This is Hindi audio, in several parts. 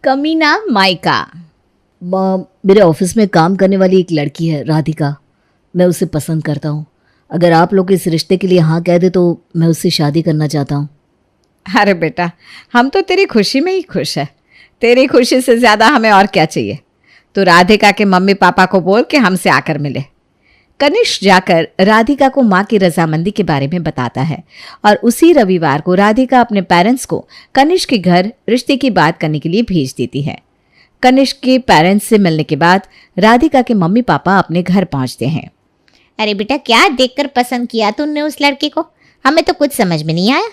कमीना माइका। माँ, मेरे ऑफिस में काम करने वाली एक लड़की है राधिका। मैं उसे पसंद करता हूँ। अगर आप लोग इस रिश्ते के लिए हाँ कह दे तो मैं उससे शादी करना चाहता हूँ। अरे बेटा, हम तो तेरी खुशी में ही खुश है। तेरी खुशी से ज़्यादा हमें और क्या चाहिए। तो राधिका के मम्मी पापा को बोल के हमसे आकर मिले। कनिष्क जाकर राधिका को माँ की रजामंदी के बारे में बताता है और उसी रविवार को राधिका अपने पेरेंट्स को कनिष्क के घर रिश्ते की बात करने के लिए भेज देती है। कनिष्क के पेरेंट्स से मिलने के बाद राधिका के मम्मी पापा अपने घर पहुंचते हैं। अरे बेटा, क्या देखकर पसंद किया तुमने उस लड़के को? हमें तो कुछ समझ में नहीं आया।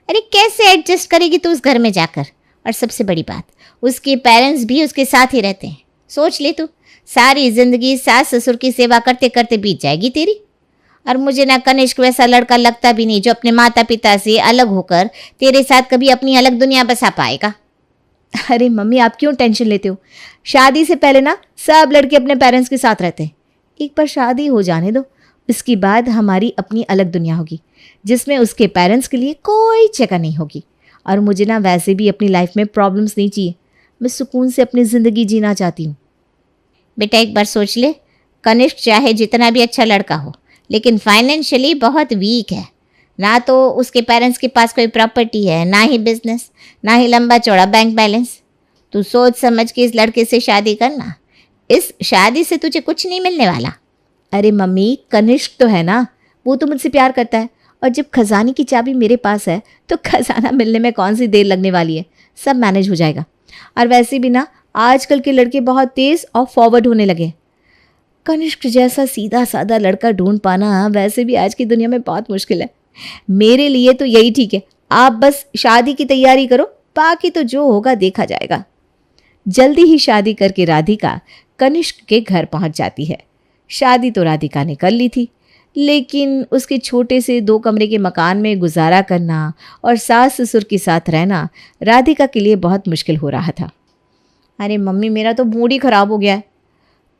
अरे कैसे एडजस्ट करेगी तू उस घर में जाकर? और सबसे बड़ी बात, उसके पेरेंट्स भी उसके साथ ही रहते हैं। सोच ले तू, सारी जिंदगी सास ससुर की सेवा करते करते बीत जाएगी तेरी। और मुझे ना कनिष्क वैसा लड़का लगता भी नहीं जो अपने माता पिता से अलग होकर तेरे साथ कभी अपनी अलग दुनिया बसा पाएगा। अरे मम्मी, आप क्यों टेंशन लेते हो? शादी से पहले ना सब लड़के अपने पेरेंट्स के साथ रहते हैं। एक बार शादी हो जाने दो, उसके बाद हमारी अपनी अलग दुनिया होगी जिसमें उसके पेरेंट्स के लिए कोई जगह नहीं होगी। और मुझे ना वैसे भी अपनी लाइफ में प्रॉब्लम्स नहीं चाहिए। मैं सुकून से अपनी ज़िंदगी जीना चाहती हूँ। बेटा एक बार सोच ले, कनिष्क चाहे जितना भी अच्छा लड़का हो लेकिन फाइनेंशियली बहुत वीक है। ना तो उसके पेरेंट्स के पास कोई प्रॉपर्टी है, ना ही बिजनेस, ना ही लंबा चौड़ा बैंक बैलेंस। तू सोच समझ के इस लड़के से शादी करना। इस शादी से तुझे कुछ नहीं मिलने वाला। अरे मम्मी, कनिष्क तो है ना, वो तो मुझसे प्यार करता है। और जब खजाने की चाबी मेरे पास है तो खजाना मिलने में कौन सी देर लगने वाली है। सब मैनेज हो जाएगा। और वैसे भी ना आजकल के लड़के बहुत तेज़ और फॉरवर्ड होने लगे। कनिष्क जैसा सीधा साधा लड़का ढूंढ पाना वैसे भी आज की दुनिया में बहुत मुश्किल है। मेरे लिए तो यही ठीक है। आप बस शादी की तैयारी करो, बाकी तो जो होगा देखा जाएगा। जल्दी ही शादी करके राधिका कनिष्क के घर पहुंच जाती है। शादी तो राधिका ने कर ली थी, लेकिन उसके छोटे से 2 कमरे के मकान में गुजारा करना और सास ससुर के साथ रहना राधिका के लिए बहुत मुश्किल हो रहा था। अरे मम्मी, मेरा तो मूड ही ख़राब हो गया है।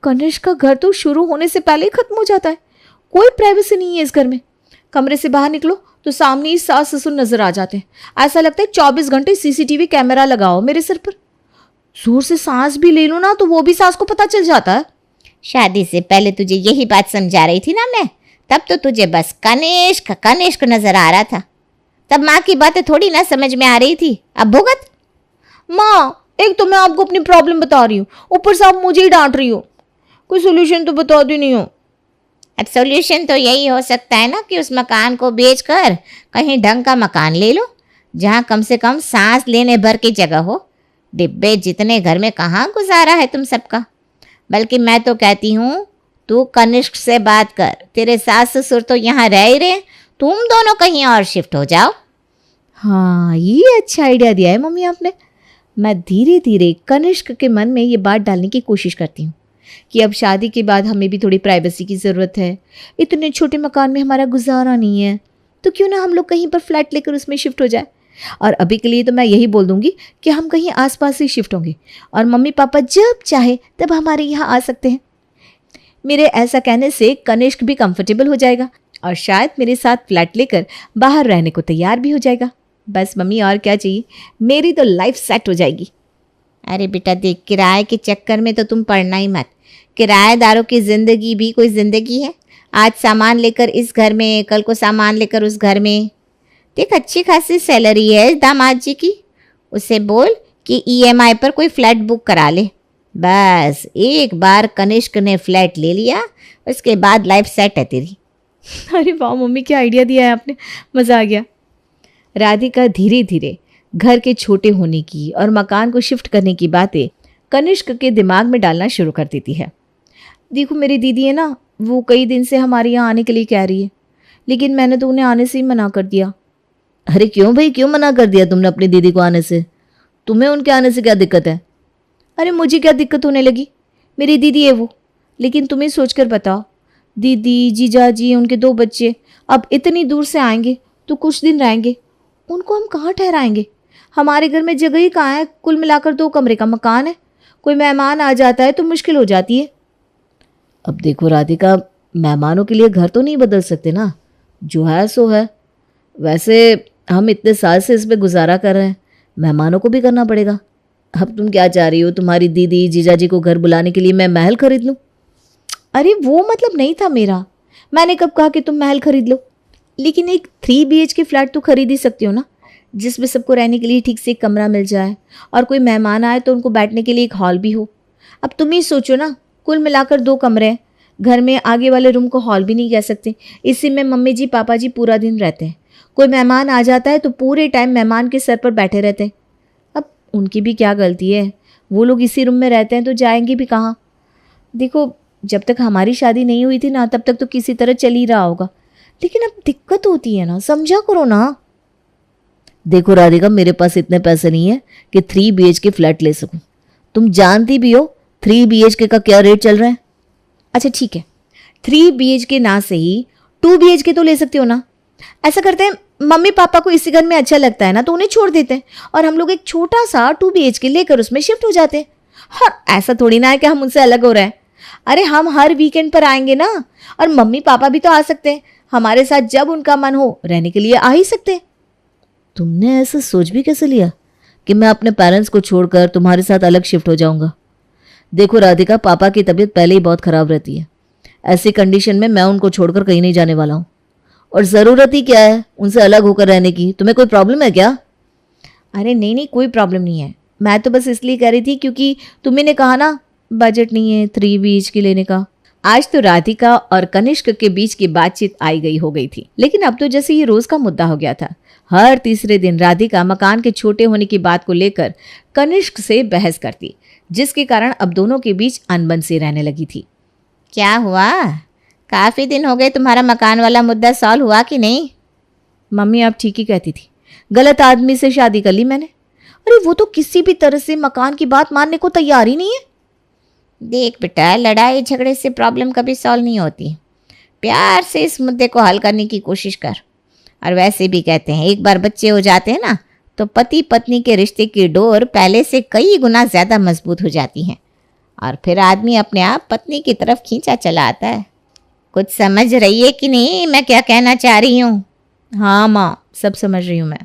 कनिष्क का घर तो शुरू होने से पहले ही ख़त्म हो जाता है। कोई प्राइवेसी नहीं है इस घर में। कमरे से बाहर निकलो तो सामने ही सास ससुर नजर आ जाते हैं। ऐसा लगता है 24 घंटे सीसीटीवी कैमरा लगाओ मेरे सिर पर। जोर से सांस भी ले लो ना तो वो भी सास को पता चल जाता है। शादी से पहले तुझे यही बात समझा रही थी ना मैं, तब तो तुझे बस कनिष्क कनिष्क नजर आ रहा था। तब माँ की बातें थोड़ी ना समझ में आ रही थी। अब भुगत। माँ, एक तो मैं आपको अपनी प्रॉब्लम बता रही हूँ, ऊपर से आप मुझे ही डांट रही हो। कोई सोल्यूशन तो बता दी नहीं हो। अब सोल्यूशन तो यही हो सकता है ना कि उस मकान को बेचकर कहीं ढंग का मकान ले लो, जहाँ कम से कम सांस लेने भर की जगह हो। डिब्बे जितने घर में कहाँ गुजारा है तुम सबका। बल्कि मैं तो कहती हूँ तू कनिष्क से बात कर। तेरे सास ससुर तो यहाँ रह ही रहे, तुम दोनों कहीं और शिफ्ट हो जाओ। हाँ, ये अच्छा आइडिया दिया है मम्मी आपने। मैं धीरे धीरे कनिष्क के मन में ये बात डालने की कोशिश करती हूँ कि अब शादी के बाद हमें भी थोड़ी प्राइवेसी की ज़रूरत है। इतने छोटे मकान में हमारा गुजारा नहीं है, तो क्यों ना हम लोग कहीं पर फ्लैट लेकर उसमें शिफ्ट हो जाए। और अभी के लिए तो मैं यही बोल दूंगी कि हम कहीं आसपास ही शिफ्ट होंगे और मम्मी पापा जब चाहे तब हमारे यहाँ आ सकते हैं। मेरे ऐसा कहने से कनिष्क भी कंफर्टेबल हो जाएगा और शायद मेरे साथ फ्लैट लेकर बाहर रहने को तैयार भी हो जाएगा। बस मम्मी, और क्या चाहिए, मेरी तो लाइफ सेट हो जाएगी। अरे बेटा देख, किराए के चक्कर में तो तुम पड़ना ही मत। किराएदारों की ज़िंदगी भी कोई ज़िंदगी है। आज सामान लेकर इस घर में, कल को सामान लेकर उस घर में। देख, अच्छी खासी सैलरी है दामाद जी की। उसे बोल कि ईएमआई पर कोई फ्लैट बुक करा ले। बस एक बार कनिष्क ने फ्लैट ले लिया, उसके बाद लाइफ सेट है तेरी। अरे वाह मम्मी, क्या आइडिया दिया है आपने, मज़ा आ गया। राधिका धीरे धीरे घर के छोटे होने की और मकान को शिफ्ट करने की बातें कनिष्क के दिमाग में डालना शुरू कर देती है। देखो, मेरी दीदी है ना, वो कई दिन से हमारे यहाँ आने के लिए कह रही है, लेकिन मैंने तो उन्हें आने से ही मना कर दिया। अरे क्यों भाई, क्यों मना कर दिया तुमने अपनी दीदी को आने से? तुम्हें उनके आने से क्या दिक्कत है? अरे मुझे क्या दिक्कत होने लगी, मेरी दीदी है वो। लेकिन तुम्हें सोचकर बताओ, दीदी, जीजा जी, उनके 2 बच्चे अब इतनी दूर से आएंगे तो कुछ दिन रहेंगे, उनको हम कहाँ ठहराएंगे? हमारे घर में जगह ही कहाँ है? कुल मिलाकर 2 कमरे का मकान है। कोई मेहमान आ जाता है तो मुश्किल हो जाती है। अब देखो राधिका, मेहमानों के लिए घर तो नहीं बदल सकते ना, जो है सो है। वैसे हम इतने साल से इस पे गुजारा कर रहे हैं, मेहमानों को भी करना पड़ेगा। अब तुम क्या चाह रही हो? तुम्हारी दीदी जीजाजी को घर बुलाने के लिए मैं महल खरीद लूँ? अरे वो मतलब नहीं था मेरा। मैंने कब कहा कि तुम महल खरीद लो? लेकिन एक 3 BHK फ्लैट तो खरीद ही सकती हो ना, जिसमें सबको रहने के लिए ठीक से एक कमरा मिल जाए और कोई मेहमान आए तो उनको बैठने के लिए एक हॉल भी हो। अब तुम ही सोचो ना, कुल मिलाकर 2 कमरे हैं घर में। आगे वाले रूम को हॉल भी नहीं कह सकते, इसी में मम्मी जी पापा जी पूरा दिन रहते हैं। कोई मेहमान आ जाता है तो पूरे टाइम मेहमान के सर पर बैठे रहते हैं। अब उनकी भी क्या गलती है? वो लोग इसी रूम में रहते हैं तो जाएंगे भी कहाँ? देखो, जब तक हमारी शादी नहीं हुई थी ना, तब तक तो किसी तरह चल ही रहा होगा, लेकिन अब दिक्कत होती है ना, समझा करो ना। देखो राधिका, मेरे पास इतने पैसे नहीं है कि 3 BHK फ्लैट ले सकूं। तुम जानती भी हो 3 BHK का क्या रेट चल रहा है। अच्छा ठीक है, 3 BHK ना सही 2 BHK तो ले सकती हो ना। ऐसा करते हैं, मम्मी पापा को इसी घर में अच्छा लगता है ना, तो उन्हें छोड़ देते हैं और हम लोग एक छोटा सा 2 BHK लेकर उसमें शिफ्ट हो जाते हैं। हाँ, ऐसा थोड़ी ना है कि हम उनसे अलग हो रहे हैं। अरे हम हर वीकेंड पर आएंगे ना, और मम्मी पापा भी तो आ सकते हैं हमारे साथ। जब उनका मन हो रहने के लिए आ ही सकते हैं। तुमने ऐसा सोच भी कैसे लिया कि मैं अपने पेरेंट्स को छोड़कर तुम्हारे साथ अलग शिफ्ट हो जाऊंगा? देखो राधिका, पापा की तबीयत पहले ही बहुत खराब रहती है। ऐसी कंडीशन में मैं उनको छोड़कर कहीं नहीं जाने वाला हूँ। और ज़रूरत ही क्या है उनसे अलग होकर रहने की? तुम्हें कोई प्रॉब्लम है क्या? अरे नहीं नहीं, कोई प्रॉब्लम नहीं है। मैं तो बस इसलिए कह रही थी क्योंकि तुम्ही ने कहा ना बजट नहीं है 3 BHK लेने का। आज तो राधिका और कनिष्क के बीच की बातचीत आई गई हो गई थी, लेकिन अब तो जैसे ये रोज का मुद्दा हो गया था। हर तीसरे दिन राधिका मकान के छोटे होने की बात को लेकर कनिष्क से बहस करती, जिसके कारण अब दोनों के बीच अनबन सी रहने लगी थी। क्या हुआ? काफ़ी दिन हो गए, तुम्हारा मकान वाला मुद्दा सॉल्व हुआ कि नहीं? मम्मी आप ठीक ही कहती थी, गलत आदमी से शादी कर ली मैंने। अरे वो तो किसी भी तरह से मकान की बात मानने को तैयार ही नहीं है। देख बेटा, लड़ाई झगड़े से प्रॉब्लम कभी सॉल्व नहीं होती। प्यार से इस मुद्दे को हल करने की कोशिश कर। और वैसे भी कहते हैं, एक बार बच्चे हो जाते हैं ना, तो पति पत्नी के रिश्ते की डोर पहले से कई गुना ज़्यादा मजबूत हो जाती है और फिर आदमी अपने आप पत्नी की तरफ खींचा चला आता है। कुछ समझ रही है कि नहीं मैं क्या कहना चाह रही हूँ? हाँ माँ, सब समझ रही हूँ मैं।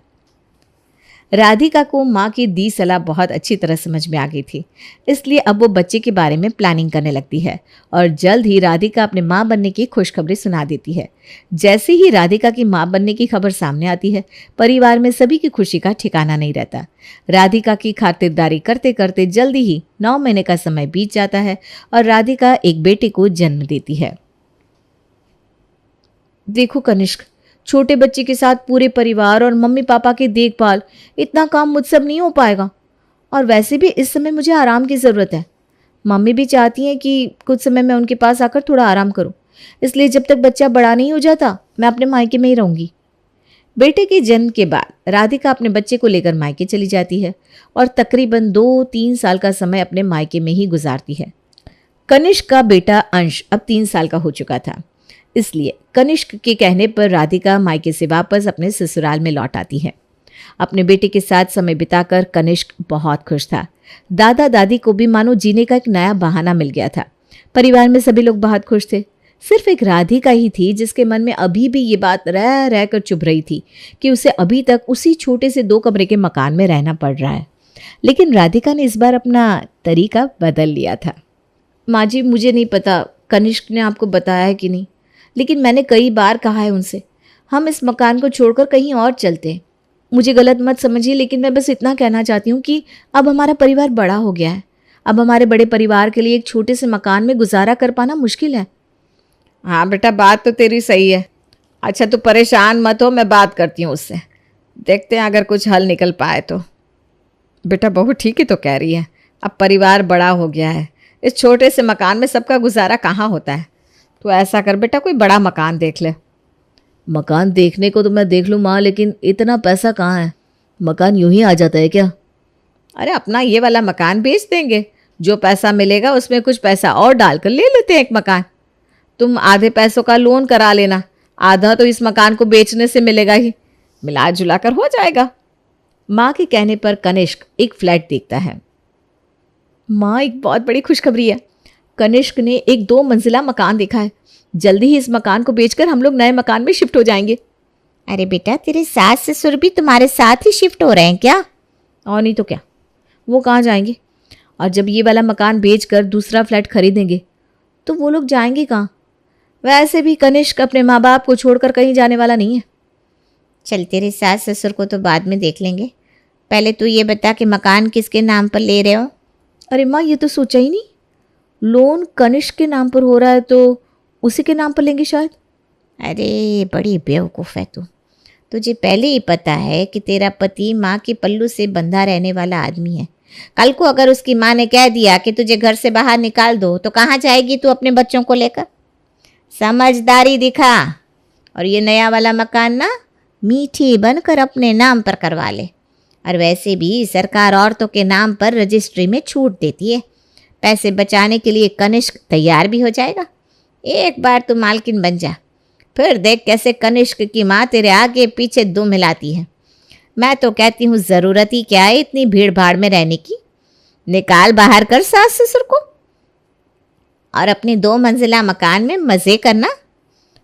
राधिका को माँ की दी सलाह बहुत अच्छी तरह समझ में आ गई थी, इसलिए अब वो बच्चे के बारे में प्लानिंग करने लगती है और जल्द ही राधिका अपने माँ बनने की खुशखबरी सुना देती है। जैसे ही राधिका की माँ बनने की खबर सामने आती है, परिवार में सभी की खुशी का ठिकाना नहीं रहता। राधिका की खातिरदारी करते करते जल्दी ही 9 महीने का समय बीत जाता है और राधिका एक बेटे को जन्म देती है। देखो कनिष्क, छोटे बच्चे के साथ पूरे परिवार और मम्मी पापा की देखभाल, इतना काम मुझसे अब नहीं हो पाएगा। और वैसे भी इस समय मुझे आराम की ज़रूरत है। मम्मी भी चाहती हैं कि कुछ समय मैं उनके पास आकर थोड़ा आराम करूं, इसलिए जब तक बच्चा बड़ा नहीं हो जाता मैं अपने मायके में ही रहूंगी। बेटे के जन्म के बाद राधिका अपने बच्चे को लेकर मायके चली जाती है और तकरीबन 2-3 साल का समय अपने मायके में ही गुजारती है। कनिष्क का बेटा अंश अब 3 साल का हो चुका था, इसलिए कनिष्क के कहने पर राधिका मायके से वापस अपने ससुराल में लौट आती है। अपने बेटे के साथ समय बिताकर कनिष्क बहुत खुश था। दादा दादी को भी मानो जीने का एक नया बहाना मिल गया था। परिवार में सभी लोग बहुत खुश थे। सिर्फ एक राधिका ही थी जिसके मन में अभी भी ये बात रह रह कर चुभ रही थी कि उसे अभी तक उसी छोटे से 2 कमरे के मकान में रहना पड़ रहा है। लेकिन राधिका ने इस बार अपना तरीका बदल लिया था। माँ जी, मुझे नहीं पता कनिष्क ने आपको बताया है कि नहीं, लेकिन मैंने कई बार कहा है उनसे, हम इस मकान को छोड़कर कहीं और चलते हैं। मुझे गलत मत समझिए, लेकिन मैं बस इतना कहना चाहती हूँ कि अब हमारा परिवार बड़ा हो गया है। अब हमारे बड़े परिवार के लिए एक छोटे से मकान में गुजारा कर पाना मुश्किल है। हाँ बेटा, बात तो तेरी सही है। अच्छा तू परेशान मत हो, मैं बात करती हूँ उससे, देखते हैं अगर कुछ हल निकल पाए तो। बेटा बहू ठीक ही तो कह रही है, अब परिवार बड़ा हो गया है, इस छोटे से मकान में सबका गुजारा कहाँ होता है। तो ऐसा कर बेटा, कोई बड़ा मकान देख ले। मकान देखने को तो मैं देख लूँ माँ, लेकिन इतना पैसा कहाँ है? मकान यूं ही आ जाता है क्या? अरे अपना ये वाला मकान बेच देंगे, जो पैसा मिलेगा उसमें कुछ पैसा और डालकर ले लेते हैं एक मकान। तुम आधे पैसों का लोन करा लेना, आधा तो इस मकान को बेचने से मिलेगा ही, मिला जुला कर हो जाएगा। माँ के कहने पर कनिष्क एक फ्लैट देखता है। माँ, एक बहुत बड़ी खुशखबरी है। कनिष्क ने एक 2 मंजिला मकान देखा है। जल्दी ही इस मकान को बेचकर हम लोग नए मकान में शिफ्ट हो जाएंगे। अरे बेटा, तेरे सास ससुर भी तुम्हारे साथ ही शिफ्ट हो रहे हैं क्या? और नहीं तो क्या, वो कहाँ जाएंगे? और जब ये वाला मकान बेचकर दूसरा फ्लैट खरीदेंगे तो वो लोग जाएंगे कहाँ? वैसे भी कनिष्क अपने माँ बाप को छोड़कर कहीं जाने वाला नहीं है। चल, तेरे सास ससुर को तो बाद में देख लेंगे, पहले तू ये बता कि मकान किसके नाम पर ले रहे हो? अरे माँ, ये तो सोचा ही नहीं। लोन कनिष्क के नाम पर हो रहा है तो उसी के नाम पर लेंगे शायद। अरे बड़ी बेवकूफ़ है तू। तुझे पहले ही पता है कि तेरा पति माँ के पल्लू से बंधा रहने वाला आदमी है। कल को अगर उसकी माँ ने कह दिया कि तुझे घर से बाहर निकाल दो तो कहाँ जाएगी तू अपने बच्चों को लेकर? समझदारी दिखा और ये नया वाला मकान ना मीठी बनकर अपने नाम पर करवा ले। और वैसे भी सरकार औरतों के नाम पर रजिस्ट्री में छूट देती है। पैसे बचाने के लिए कनिष्क तैयार भी हो जाएगा। एक बार तू मालकिन बन जा, फिर देख कैसे कनिष्क की माँ तेरे आगे पीछे दुम हिलाती है। मैं तो कहती हूँ ज़रूरत ही क्या है इतनी भीड़ भाड़ में रहने की। निकाल बाहर कर सास ससुर को और अपनी 2 मंजिला मकान में मज़े करना।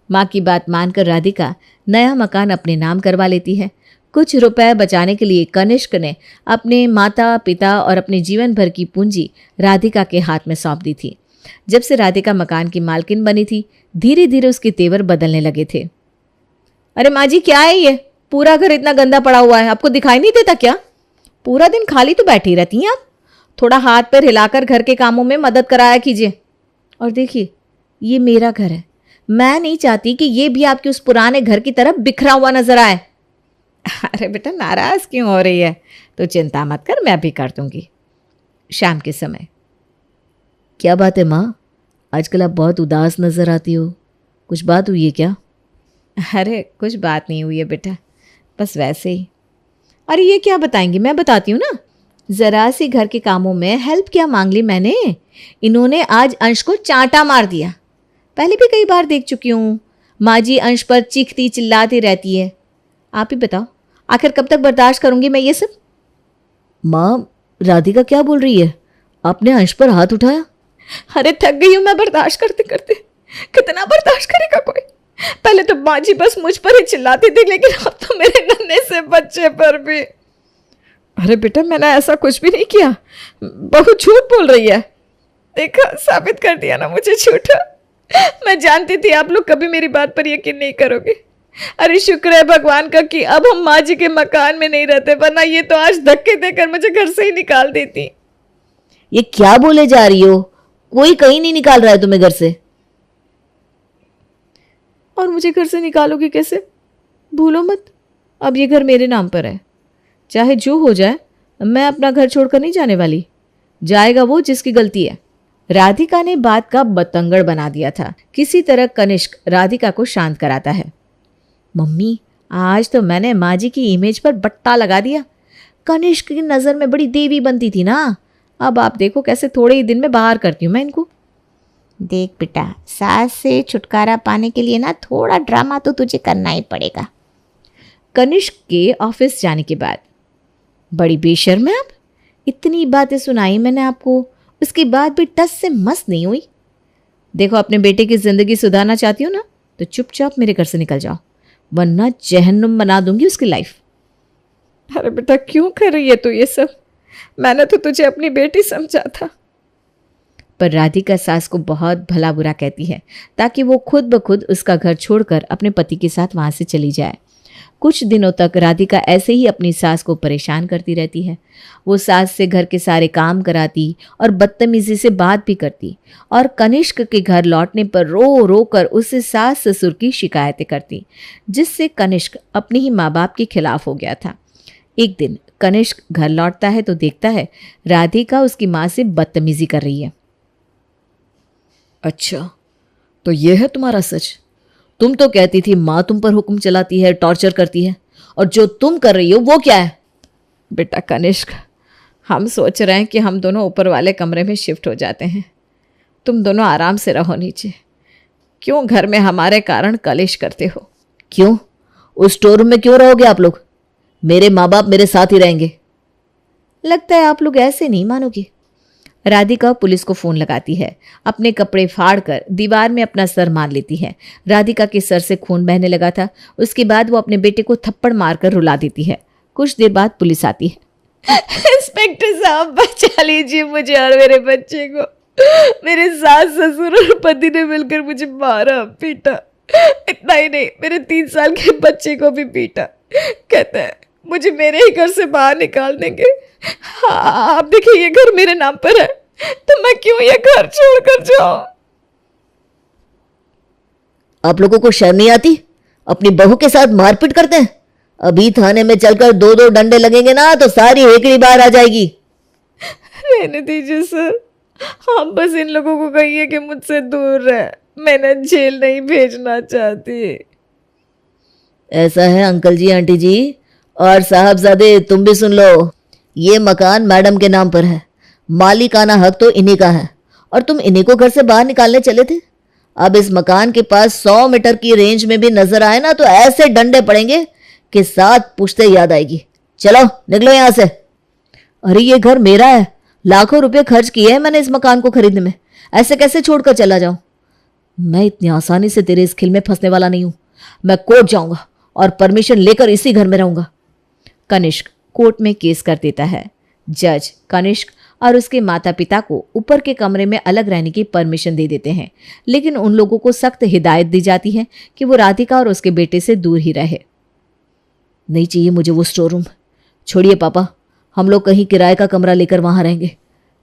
माँ की बात मानकर राधिका नया मकान अपने नाम करवा लेती है। कुछ रुपए बचाने के लिए कनिष्क ने अपने माता पिता और अपने जीवन भर की पूंजी राधिका के हाथ में सौंप दी थी। जब से राधिका मकान की मालकिन बनी थी, धीरे धीरे उसके तेवर बदलने लगे थे। अरे माँ जी, क्या है ये? पूरा घर इतना गंदा पड़ा हुआ है, आपको दिखाई नहीं देता क्या? पूरा दिन खाली तो बैठी रहती हैं आप। थोड़ा हाथ पैर हिलाकर घर के कामों में मदद कराया कीजिए। और देखिए, ये मेरा घर है, मैं नहीं चाहती कि ये भी आपके उस पुराने घर की तरफ बिखरा हुआ नजर आए। अरे बेटा, नाराज क्यों हो रही है? तो चिंता मत कर, मैं भी कर दूंगी। शाम के समय। क्या बात है माँ, आजकल आप बहुत उदास नजर आती हो, कुछ बात हुई है क्या? अरे कुछ बात नहीं हुई है बेटा, बस वैसे ही। अरे ये क्या बताएंगी, मैं बताती हूँ ना। जरा सी घर के कामों में हेल्प क्या मांग ली मैंने, इन्होंने आज अंश को चांटा मार दिया। पहले भी कई बार देख चुकी हूँ, माँ जी अंश पर चीखती चिल्लाती रहती है। आप ही बताओ, आखिर कब तक बर्दाश्त करूंगी मैं ये सब? माँ, राधिका क्या बोल रही है? आपने अंश पर हाथ उठाया? अरे थक गई हूँ मैं बर्दाश्त करते करते। कितना बर्दाश्त करेगा कोई? पहले तो माँ जी बस मुझ पर ही चिल्लाती थी, लेकिन अब तो मेरे नन्हे से बच्चे पर भी। अरे बेटा, मैंने ऐसा कुछ भी नहीं किया, बहू झूठ बोल रही है। देखा, साबित कर दिया ना मुझे झूठा। मैं जानती थी आप लोग कभी मेरी बात पर यकीन नहीं करोगे। अरे शुक्र है भगवान का कि अब हम माँ जी के मकान में नहीं रहते, वरना ये तो आज धक्के देकर मुझे घर से ही निकाल देती। ये क्या बोले जा रही हो? कोई कहीं नहीं निकाल रहा है तुम्हें घर से। और मुझे घर से निकालोगे कैसे? भूलो मत, अब ये घर मेरे नाम पर है। चाहे जो हो जाए, मैं अपना घर छोड़कर नहीं जाने वाली। जाएगा वो जिसकी गलती है। राधिका ने बात का बतंगड़ बना दिया था। किसी तरह कनिष्क राधिका को शांत कराता है। मम्मी, आज तो मैंने माँ जी की इमेज पर बट्टा लगा दिया। कनिष्क की नज़र में बड़ी देवी बनती थी ना, अब आप देखो कैसे थोड़े ही दिन में बाहर करती हूँ मैं इनको। देख बेटा, सास से छुटकारा पाने के लिए ना थोड़ा ड्रामा तो तुझे करना ही पड़ेगा। कनिष्क के ऑफिस जाने के बाद, बड़ी बेशर्म है आप, इतनी बातें सुनाई मैंने आपको, उसके बाद भी टस से मस नहीं हुई। देखो, अपने बेटे की जिंदगी सुधारना चाहती हो ना, तो चुपचाप मेरे घर से निकल जाओ, वरना जहन्नुम बना दूंगी उसकी लाइफ। अरे बेटा, क्यों कर रही है तू ये सब? मैंने तो तुझे अपनी बेटी समझा था। पर राधिका सास को बहुत भला बुरा कहती है ताकि वो खुद ब खुद उसका घर छोड़कर अपने पति के साथ वहां से चली जाए। कुछ दिनों तक राधिका ऐसे ही अपनी सास को परेशान करती रहती है। वो सास से घर के सारे काम कराती और बदतमीजी से बात भी करती और कनिष्क के घर लौटने पर रो रो कर उससे सास ससुर की शिकायतें करती, जिससे कनिष्क अपने ही माँ बाप के खिलाफ हो गया था। एक दिन कनिष्क घर लौटता है तो देखता है राधिका उसकी माँ से बदतमीजी कर रही है। अच्छा, तो ये है तुम्हारा सच? तुम तो कहती थी माँ तुम पर हुक्म चलाती है, टॉर्चर करती है, और जो तुम कर रही हो वो क्या है? बेटा कनिष्क, हम सोच रहे हैं कि हम दोनों ऊपर वाले कमरे में शिफ्ट हो जाते हैं। तुम दोनों आराम से रहो नीचे। क्यों घर में हमारे कारण कलेश करते हो? क्यों? उस स्टोर रूम में क्यों रहोगे आप लोग? मेरे माँ बाप मेरे साथ ही रहेंगे। लगता है आप लोग ऐसे नहीं मानोगे। राधिका पुलिस को फोन लगाती है। अपने कपड़े फाड़कर दीवार में अपना सर मार लेती है। राधिका के सर से खून बहने लगा था। उसके बाद वो अपने बेटे को थप्पड़ मारकर रुला देती है। कुछ देर बाद पुलिस आती है। इंस्पेक्टर इंस्पेक्टर साहब बचा लीजिए मुझे और मेरे बच्चे को। मेरे सास ससुर और पति ने मिलकर मुझे मारा पीटा। इतना ही नहीं, मेरे 3 साल के बच्चे को भी पीटा। कहते हैं मुझे मेरे ही घर से बाहर निकाल देंगे। हाँ, आप देखिए ये घर मेरे नाम पर है, तो मैं क्यों ये घर छोड़कर जाऊं? आप लोगों को शर्म नहीं आती? अपनी बहू के साथ मारपीट करते हैं। अभी थाने में चलकर 2-2 डंडे लगेंगे ना तो सारी हेकड़ी बाहर आ जाएगी। रहने दीजिए सर, हम बस इन लोगों को कहिए कि मुझसे दूर रहे। मैंने जेल नहीं भेजना चाहती। ऐसा है अंकल जी, आंटी जी और साहबजादे, तुम भी सुन लो। ये मकान मैडम के नाम पर है, मालिकाना हक तो इन्हीं का है और तुम इन्हीं को घर से बाहर निकालने चले थे। अब इस मकान के पास 100 मीटर की रेंज में भी नजर आए ना तो ऐसे डंडे पड़ेंगे कि 7 पुश्ते याद आएगी। चलो निकलो यहां से। अरे ये घर मेरा है, लाखों रुपए खर्च किए हैं मैंने इस मकान को खरीदने में, ऐसे कैसे छोड़कर चला जाऊं? मैं इतनी आसानी से तेरे इस खेल में फंसने वाला नहीं हूं। मैं कोर्ट जाऊंगा और परमिशन लेकर इसी घर में रहूंगा। कनिष्क कोर्ट में केस कर देता है। जज कनिष्क और उसके माता पिता को ऊपर के कमरे में अलग रहने की परमिशन दे देते हैं, लेकिन उन लोगों को सख्त हिदायत दी जाती है कि वो राधिका और उसके बेटे से दूर ही रहे। नहीं चाहिए मुझे वो स्टोर रूम। छोड़िए पापा, हम लोग कहीं किराए का कमरा लेकर वहां रहेंगे।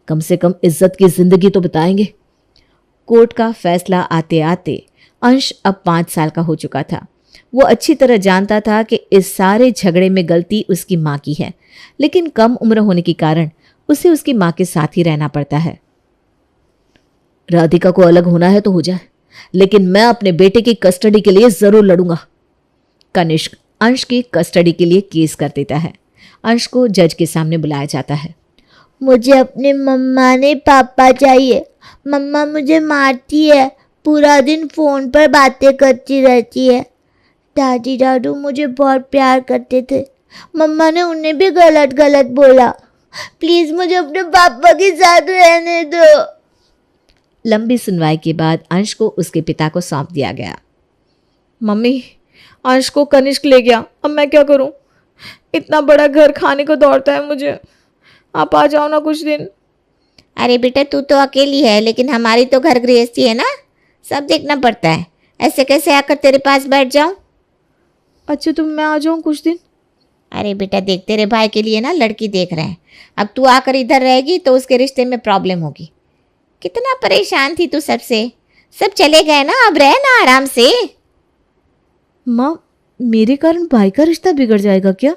कम से कम इज्जत की जिंदगी तो बिताएंगे। कोर्ट का फैसला आते आते अंश अब 5 साल का हो चुका था। वो अच्छी तरह जानता था कि इस सारे झगड़े में गलती उसकी माँ की है, लेकिन कम उम्र होने के कारण उसे उसकी माँ के साथ ही रहना पड़ता है। राधिका को अलग होना है तो हो जाए, लेकिन मैं अपने बेटे की कस्टडी के लिए जरूर लड़ूंगा। कनिष्क अंश की कस्टडी के लिए केस कर देता है। अंश को जज के सामने बुलाया जाता है। मुझे अपने मम्मा ने पापा चाहिए। मम्मा मुझे मारती है, पूरा दिन फ़ोन पर बातें करती रहती है। दादी दादू मुझे बहुत प्यार करते थे, मम्मा ने उन्हें भी गलत गलत बोला। प्लीज़ मुझे अपने पापा के साथ रहने दो। लंबी सुनवाई के बाद अंश को उसके पिता को सौंप दिया गया। मम्मी, अंश को कनिष्क ले गया, अब मैं क्या करूं? इतना बड़ा घर खाने को दौड़ता है मुझे। आप आ जाओ ना कुछ दिन। अरे बेटा, तू तो अकेली है, लेकिन हमारी तो घर गृहस्थी है ना, सब देखना पड़ता है। ऐसे कैसे आकर तेरे पास बैठ जाऊं? अच्छा तो मैं आ जाऊं कुछ दिन? अरे बेटा देख, तेरे भाई के लिए ना लड़की देख रहे हैं। अब तू आकर इधर रहेगी तो उसके रिश्ते में प्रॉब्लम होगी। कितना परेशान थी तू सबसे, सब चले गए ना, अब रह ना आराम से। माँ, मेरे कारण भाई का रिश्ता बिगड़ जाएगा क्या?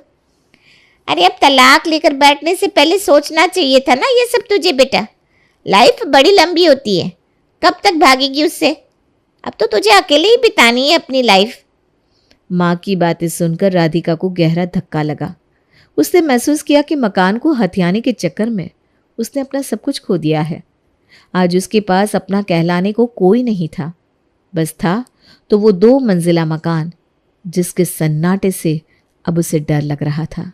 अरे अब तलाक लेकर बैठने से पहले सोचना चाहिए था ना ये सब तुझे। बेटा लाइफ बड़ी लंबी होती है, कब तक भागेगी उससे? अब तो तुझे अकेले ही बितानी है अपनी लाइफ। माँ की बातें सुनकर राधिका को गहरा धक्का लगा। उसने महसूस किया कि मकान को हथियाने के चक्कर में उसने अपना सब कुछ खो दिया है। आज उसके पास अपना कहलाने को कोई नहीं था, बस था तो वो 2 मंजिला मकान जिसके सन्नाटे से अब उसे डर लग रहा था।